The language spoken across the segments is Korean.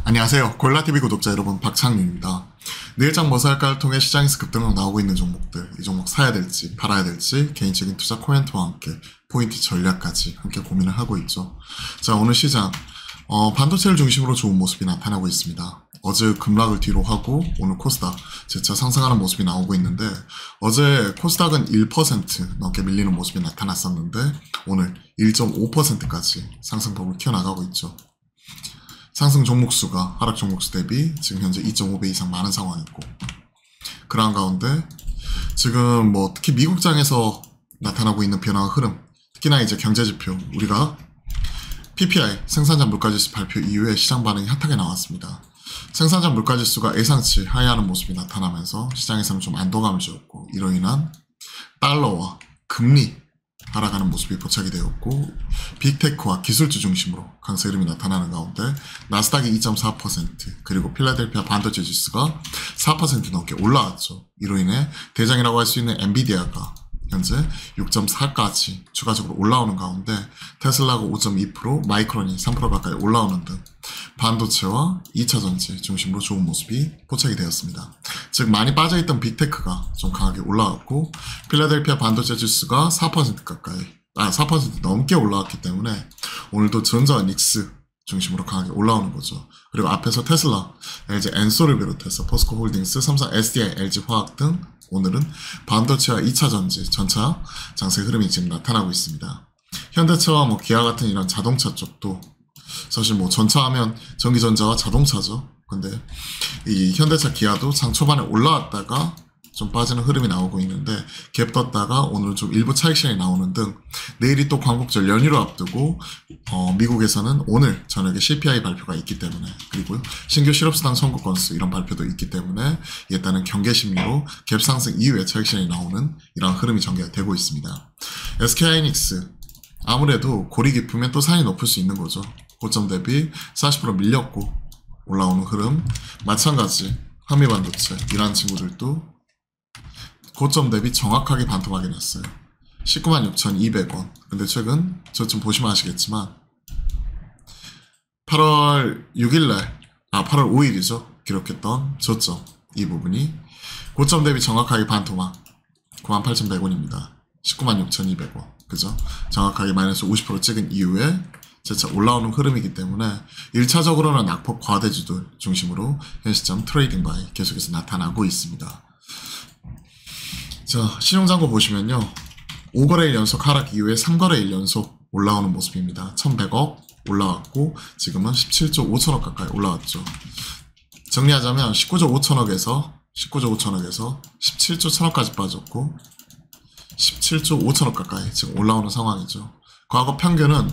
안녕하세요. 골라TV 구독자 여러분, 박창윤입니다. 내일장 뭐 살까를 통해 시장에서 급등으로 나오고 있는 종목들, 이 종목 사야 될지 팔아야 될지 개인적인 투자 코멘트와 함께 포인트 전략까지 함께 고민을 하고 있죠. 자, 오늘 시장 반도체를 중심으로 좋은 모습이 나타나고 있습니다. 어제 급락을 뒤로 하고 오늘 코스닥 재차 상승하는 모습이 나오고 있는데, 어제 코스닥은 1% 넘게 밀리는 모습이 나타났었는데 오늘 1.5%까지 상승폭을 키워나가고 있죠. 상승 종목수가 하락 종목수 대비 지금 현재 2.5배 이상 많은 상황이고, 그러한 가운데 지금 특히 미국장에서 나타나고 있는 변화와 흐름, 특히나 이제 경제지표, 우리가 PPI 생산자 물가지수 발표 이후에 시장 반응이 핫하게 나왔습니다. 생산자 물가지수가 예상치 하회하는 모습이 나타나면서 시장에서는 좀 안도감을 주었고, 이로 인한 달러와 금리 하락하는 모습이 포착이 되었고, 빅테크와 기술주 중심으로 강세 흐름이 나타나는 가운데 나스닥이 2.4%, 그리고 필라델피아 반도체 지수가 4% 넘게 올라왔죠. 이로 인해 대장이라고 할 수 있는 엔비디아가 현재 6.4까지 추가적으로 올라오는 가운데, 테슬라가 5.2%, 마이크론이 3% 가까이 올라오는 등 반도체와 2차전지 중심으로 좋은 모습이 포착이 되었습니다. 즉 많이 빠져있던 빅테크가 좀 강하게 올라왔고, 필라델피아 반도체 지수가 4% 가까이 4% 넘게 올라왔기 때문에 오늘도 전자 닉스 중심으로 강하게 올라오는 거죠. 그리고 앞에서 테슬라, LG 엔솔을 비롯해서 포스코 홀딩스, 삼성 SDI, LG 화학 등 오늘은 반도체와 2차전지 전차 장세 흐름이 지금 나타나고 있습니다. 현대차와 기아 같은 이런 자동차 쪽도 사실 전차하면 전기전자와 자동차죠. 근데 이 현대차, 기아도 장 초반에 올라왔다가 좀 빠지는 흐름이 나오고 있는데, 갭 떴다가 오늘 좀 일부 차익 실현이 나오는 등, 내일이 또 광복절 연휴를 앞두고 미국에서는 오늘 저녁에 CPI 발표가 있기 때문에, 그리고 신규 실업수당 청구 건수 이런 발표도 있기 때문에, 이에 따른 경계 심리로 갭 상승 이후에 차익 실현이 나오는 이런 흐름이 전개가 되고 있습니다. SK하이닉스 아무래도 골이 깊으면 또 산이 높을 수 있는 거죠. 고점 대비 40% 밀렸고 올라오는 흐름, 마찬가지 한미반도체 이러한 친구들도 고점 대비 정확하게 반토막이 났어요. 196,200원. 근데 최근 저쯤 보시면 아시겠지만 8월 5일이죠. 기록했던 저점, 이 부분이 고점 대비 정확하게 반토막 98,100원입니다. 196,200원. 그죠? 정확하게 마이너스 50% 찍은 이후에 재차 올라오는 흐름이기 때문에 1차적으로는 낙폭 과대주들 중심으로 현 시점 트레이딩 바이 계속해서 나타나고 있습니다. 자, 신용잔고 보시면요, 5거래일 연속 하락 이후에 3거래일 연속 올라오는 모습입니다. 1100억 올라왔고 지금은 17조 5천억 가까이 올라왔죠. 정리하자면 19조 5천억에서 17조 1천억까지 빠졌고 17조 5천억 가까이 지금 올라오는 상황이죠. 과거 평균은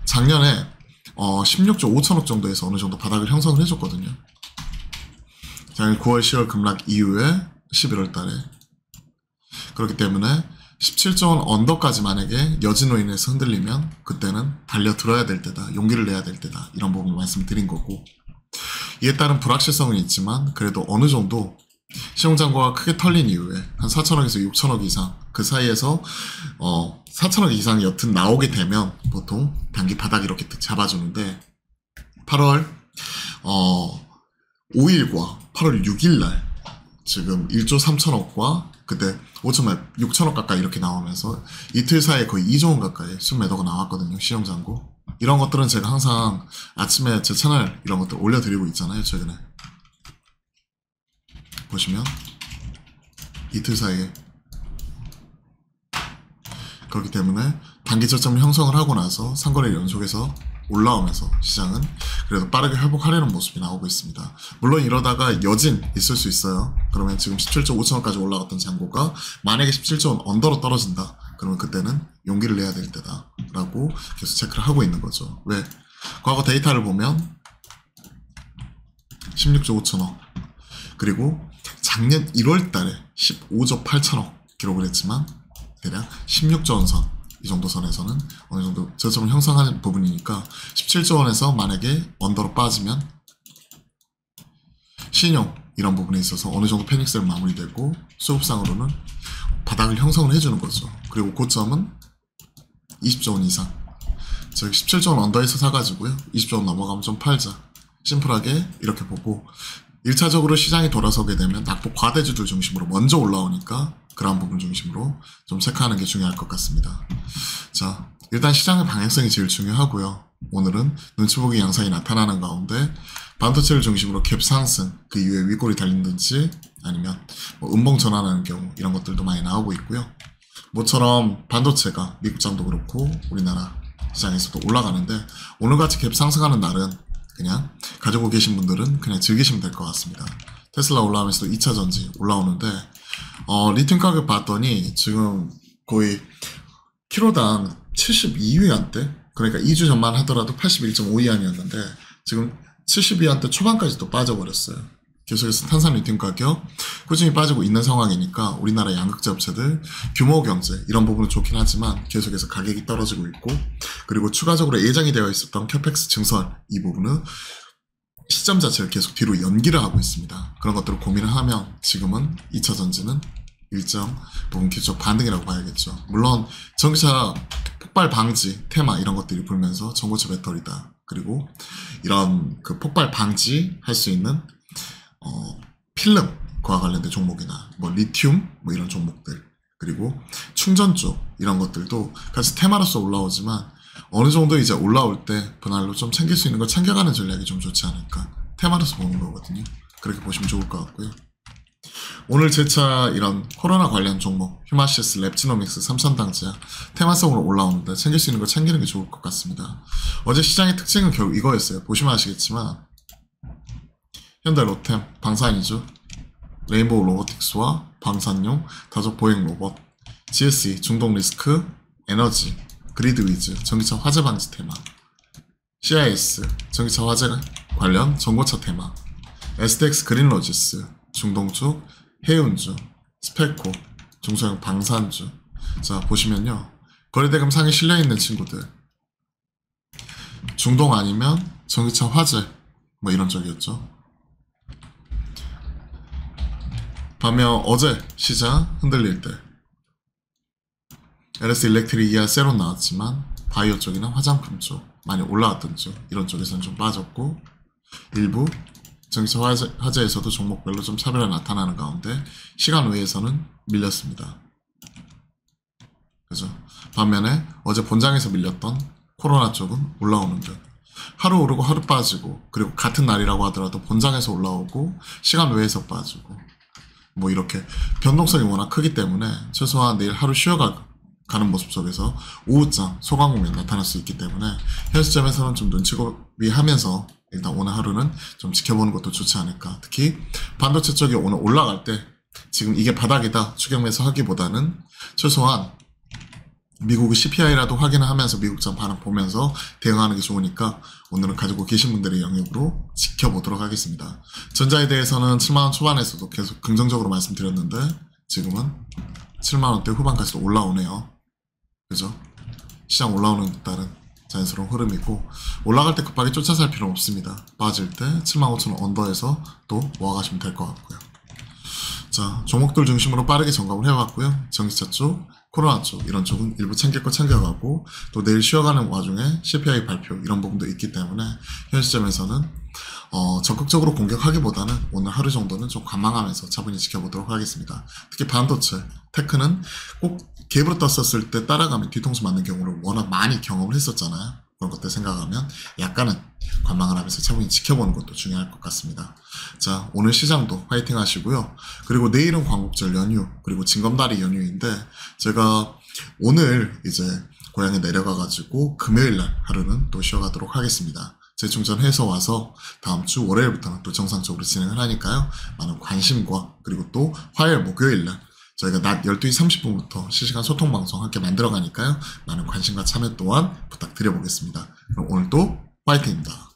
작년에 16조 5천억 정도에서 어느 정도 바닥을 형성을 해줬거든요. 작년 9월 10월 급락 이후에 11월 달에, 그렇기 때문에 17조 원 언더까지 만약에 여진으로 인해서 흔들리면 그때는 달려들어야 될 때다, 용기를 내야 될 때다, 이런 부분을 말씀드린 거고, 이에 따른 불확실성은 있지만 그래도 어느 정도 신용잔고가 크게 털린 이후에 한 4천억에서 6천억 이상, 그 사이에서 4천억 이상이 여튼 나오게 되면 보통 단기 바닥 이렇게 잡아주는데, 8월 5일과 8월 6일날 지금 1조 3천억과 그때 6천억 가까이 이렇게 나오면서 이틀 사이에 거의 2조 원 가까이 순매도가 나왔거든요. 신용잔고. 이런 것들은 제가 항상 아침에 제 채널 이런 것들 올려드리고 있잖아요. 최근에 보시면 이틀 사이에. 그렇기 때문에 단기 저점을 형성을 하고 나서 상거래 연속해서 올라오면서 시장은 그래도 빠르게 회복하려는 모습이 나오고 있습니다. 물론 이러다가 여진 있을 수 있어요. 그러면 지금 17조 5천원까지 올라갔던 잔고가 만약에 17조 원 언더로 떨어진다, 그러면 그때는 용기를 내야 될 때다 라고 계속 체크를 하고 있는 거죠. 왜? 과거 데이터를 보면 16조 5천억, 그리고 작년 1월 달에 15조 8천억 기록을 했지만 대략 16조 원 선, 이 정도 선에서는 어느 정도 저점을 형성하는 부분이니까 17조 원에서 만약에 언더로 빠지면 신용 이런 부분에 있어서 어느 정도 패닉셀 마무리되고 수급상으로는 바닥을 형성을 해주는 거죠. 그리고 고점은 20조 원 이상, 즉 17조 원 언더에서 사가지고요, 20조 원 넘어가면 좀 팔자, 심플하게 이렇게 보고 1차적으로 시장이 돌아서게 되면 낙폭 과대주들 중심으로 먼저 올라오니까 그런 부분 중심으로 좀 체크하는 게 중요할 것 같습니다. 자, 일단 시장의 방향성이 제일 중요하고요. 오늘은 눈치보기 양상이 나타나는 가운데 반도체를 중심으로 갭 상승, 그 이후에 윗골이 달린든지 아니면 뭐 음봉 전환하는 경우 이런 것들도 많이 나오고 있고요. 모처럼 반도체가 미국장도 그렇고 우리나라 시장에서도 올라가는데 오늘같이 갭 상승하는 날은 그냥 가지고 계신 분들은 그냥 즐기시면 될 것 같습니다. 테슬라 올라오면서도 2차 전지 올라오는데 리튬 가격 봤더니 지금 거의 키로당 72위안대, 그러니까 2주 전만 하더라도 81.5위안이었는데 지금 72위안대 초반까지 또 빠져버렸어요. 계속해서 탄산 리튬 가격 꾸준히 빠지고 있는 상황이니까 우리나라 양극재 업체들 규모 경제 이런 부분은 좋긴 하지만 계속해서 가격이 떨어지고 있고, 그리고 추가적으로 예정이 되어 있었던 캐펙스 증설 이 부분은 시점 자체를 계속 뒤로 연기를 하고 있습니다. 그런 것들을 고민을 하면 지금은 2차 전지는 일정 부분 기술적 반등이라고 봐야겠죠. 물론 전기차 폭발 방지 테마 이런 것들이 불면서 전고체 배터리다, 그리고 이런 그 폭발 방지 할 수 있는 필름과 관련된 종목이나 뭐 리튬 뭐 이런 종목들, 그리고 충전 쪽 이런 것들도 같이 테마로서 올라오지만 어느 정도 이제 올라올 때 분할로 좀 챙길 수 있는 걸 챙겨가는 전략이 좀 좋지 않을까, 테마로서 보는 거거든요. 그렇게 보시면 좋을 것 같고요. 오늘 제차 이런 코로나 관련 종목 휴마시스, 랩지노믹스, 삼천당제약 테마성으로 올라오는데 챙길 수 있는 걸 챙기는 게 좋을 것 같습니다. 어제 시장의 특징은 결국 이거였어요. 보시면 아시겠지만 현대 로템 방산이죠. 레인보우 로보틱스와 방산용 다족 보행 로봇, GSE 중동 리스크, 에너지, 그리드 위즈 전기차 화재 방지 테마, CIS 전기차 화재 관련 전고차 테마, SDX 그린로지스 중동 쪽 해운주, 스페코 중소형 방산주. 자, 보시면요, 거래대금 상에 실려있는 친구들 중동 아니면 전기차 화재 뭐 이런 쪽이었죠. 반면 어제 시장 흔들릴 때 LS 일렉트릭 이하 세론 나왔지만 바이오 쪽이나 화장품 쪽 많이 올라왔던 쪽 이런 쪽에서는 좀 빠졌고, 일부 전기차 화재에서도 종목별로 좀 차별화 나타나는 가운데 시간 외에서는 밀렸습니다. 그죠? 반면에 어제 본장에서 밀렸던 코로나 쪽은 올라오는 듯, 하루 오르고 하루 빠지고, 그리고 같은 날이라고 하더라도 본장에서 올라오고 시간 외에서 빠지고, 뭐 이렇게 변동성이 워낙 크기 때문에 최소한 내일 하루 쉬어가는 모습 속에서 오후장 소강 국면 나타날 수 있기 때문에 현 시점에서는 좀 눈치고비 하면서 일단 오늘 하루는 좀 지켜보는 것도 좋지 않을까. 특히 반도체 쪽이 오늘 올라갈 때 지금 이게 바닥이다 추격 매수하기보다는 최소한 미국의 CPI라도 확인을 하면서 미국장 반응 보면서 대응하는 게 좋으니까 오늘은 가지고 계신 분들의 영역으로 지켜보도록 하겠습니다. 전자에 대해서는 7만원 초반에서도 계속 긍정적으로 말씀드렸는데 지금은 7만원대 후반까지도 올라오네요. 그죠? 시장 올라오는 따른 자연스러운 흐름이고, 올라갈 때 급하게 쫓아살 필요는 없습니다. 빠질 때 75,000원 언더에서 또 모아가시면 될 것 같고요. 자, 종목들 중심으로 빠르게 점검을 해봤고요. 전기차 쪽, 코로나 쪽 이런 쪽은 일부 챙길 거 챙겨가고, 또 내일 쉬어가는 와중에 CPI 발표 이런 부분도 있기 때문에 현 시점에서는 적극적으로 공격하기보다는 오늘 하루 정도는 좀 관망하면서 차분히 지켜보도록 하겠습니다. 특히 반도체, 테크는 꼭 갭으로 떴었을 때 따라가면 뒤통수 맞는 경우를 워낙 많이 경험을 했었잖아요. 그런 것들 생각하면 약간은 관망을 하면서 차분히 지켜보는 것도 중요할 것 같습니다. 자, 오늘 시장도 화이팅 하시고요. 그리고 내일은 광복절 연휴, 그리고 징검다리 연휴인데 제가 오늘 이제 고향에 내려가가지고 금요일날 하루는 또 쉬어가도록 하겠습니다. 재충전해서 와서 다음 주 월요일부터는 또 정상적으로 진행을 하니까요. 많은 관심과, 그리고 또 화요일 목요일날 저희가 낮 12시 30분부터 실시간 소통 방송 함께 만들어 가니까요. 많은 관심과 참여 또한 부탁드려보겠습니다. 그럼 오늘도 화이팅입니다.